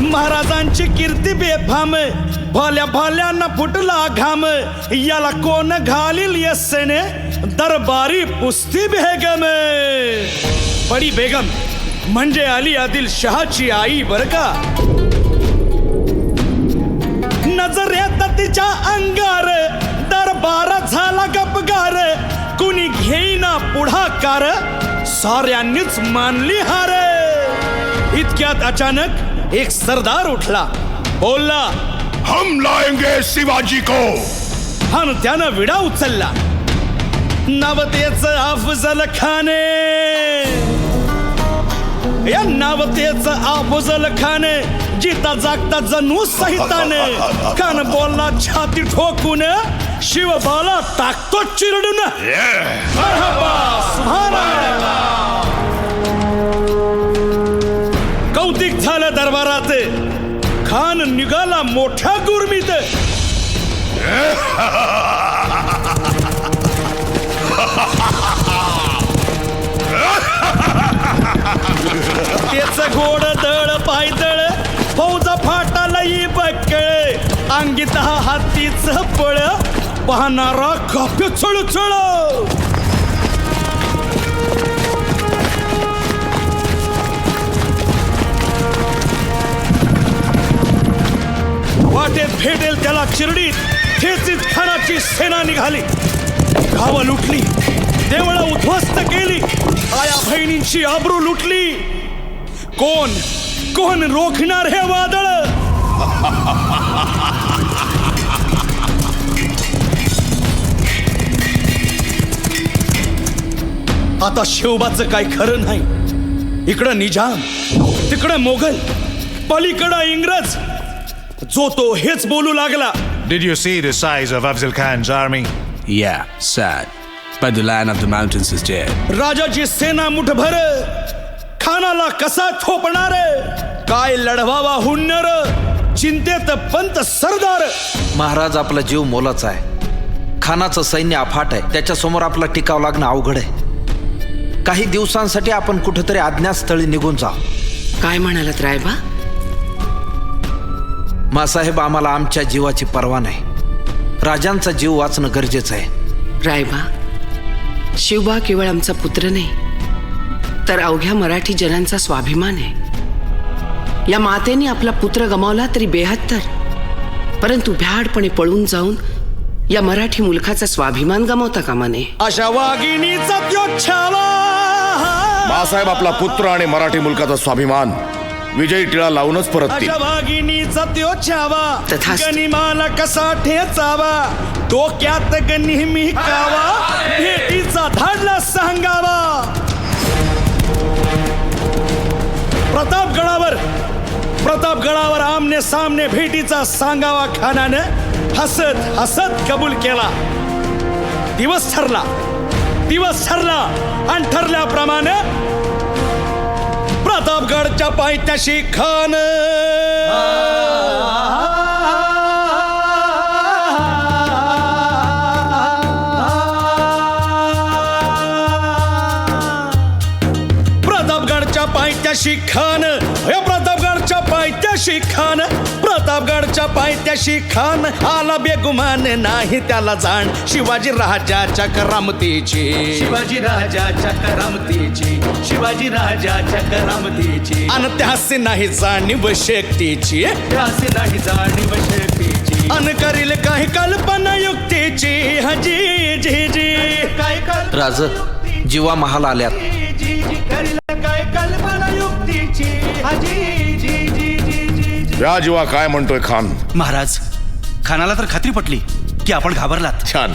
महाराजांची कीर्ती बेफाम, भल्या भल्यांना फुटला घाम, याला कोण घालील यस्सेने दरबारी पुस्ती बेगम. बडी बेगम म्हणजे अली आदिल शहाची आई बर का. नजर येत तिच्या अंगार, दरबार झाला गपगार, कुणी घेईना पुढाकार, साऱ्यांनीच मानली हार. इतक्यात अचानक एक सरदार उठला, बोलला, हम लाएंगे शिवाजी को. आणि त्यानं विडा उचलला. नवतेच अफजल खाने, या नवतेच अफजल खाने, जिता जागता जणू सहिताने. कान बोलला छाती ठोकून, शिवबाला टाकतो चिरडून. मरहबा, सुभानअल्लाह. कौतिक झालं दरबारात, खान निघाला मोठ्या गुरमीत. त्याच गोड दळ पायदळ, फौजा फाटालाही बक्कळ, अंगीत हातीच पळ, पाहणारा काप्य चळचळ. वाटेत भेटेल त्याला चिरडीत ठेचीत खानाची सेना निघाली. गावं लुटली, देवळं उद्ध्वस्त केली, आया बहिणींची आबरू लुटली. कोण कोण रोखणार हे वादळ. आता शिवबाचं काय खरं नाही. इकडं निजाम, तिकडं मोगल, पलीकडं इंग्रज. जो तो हेच बोलू लागला. Did you see the size of Afzal Khan's army? Yeah, sad. But the Lion of the Mountains is dead. राजाची सेना मुठभर, खानाला कसा थोपणार, काय लढवावा हुन्नर, चिंतेत पंत सरदार. महाराज आपला जीव मोलाचा आहे, खानाचं सैन्य अफाट आहे, त्याच्यासमोर आपला टिकाव लागणं अवघड आहे. काही दिवसांसाठी आपण कुठेतरी अज्ञातस्थळी निघून जा. काय म्हणालात रायबा? मासाहेब, आम्हाला आमच्या जीवाची पर्वा नाही. राजांचा जीव वाचणं गरजेचं आहे. रायबा, शिवबा केवळ आमचा पुत्र नाही, तर अवघ्या मराठी जनांचा स्वाभिमान आहे. या मातेने आपला पुत्र गमावला तरी 72, परंतु भ्याडपणे पळून जाऊन या मराठी मुलखाचा स्वाभिमान गमावता कामा नये. अशा वाघिणीचा त्यो छावा. बाळासाहेब आपला पुत्र आणि मराठी मुलकाचा स्वाभिमान विजयी टिळा लावूनच परततील. अशा वाघिणीचा त्यो छावा, तथास्तु. गनिमाला कसा ठेचावा, डोक्यात नेहमी कावा, भेटीचा धाडला सांगावा. प्रतापगडावर आमने सामने भेटीचा सांगावा खानानं हसत हसत कबूल केला. दिवस ठरला आणि ठरल्याप्रमाणे प्रतापगडच्या पायथ्याशी खान. प्रतापगडच्या पायथ्याशी खान, प्रतापगडच्या पायथ्याशी खान आला बेगुमान नाही त्याला जाण. शिवाजी राजाच्या करामतीची, अन त्यासी नाही जाणीव शक्तीची, अन करील काही कल्पना युक्तीची. हजी जी जी राज, जीवा महाल आल्यात. या जीवा काय म्हणतोय खान? महाराज, खानाला तर खात्री पटली की आपण घाबरलात. छान.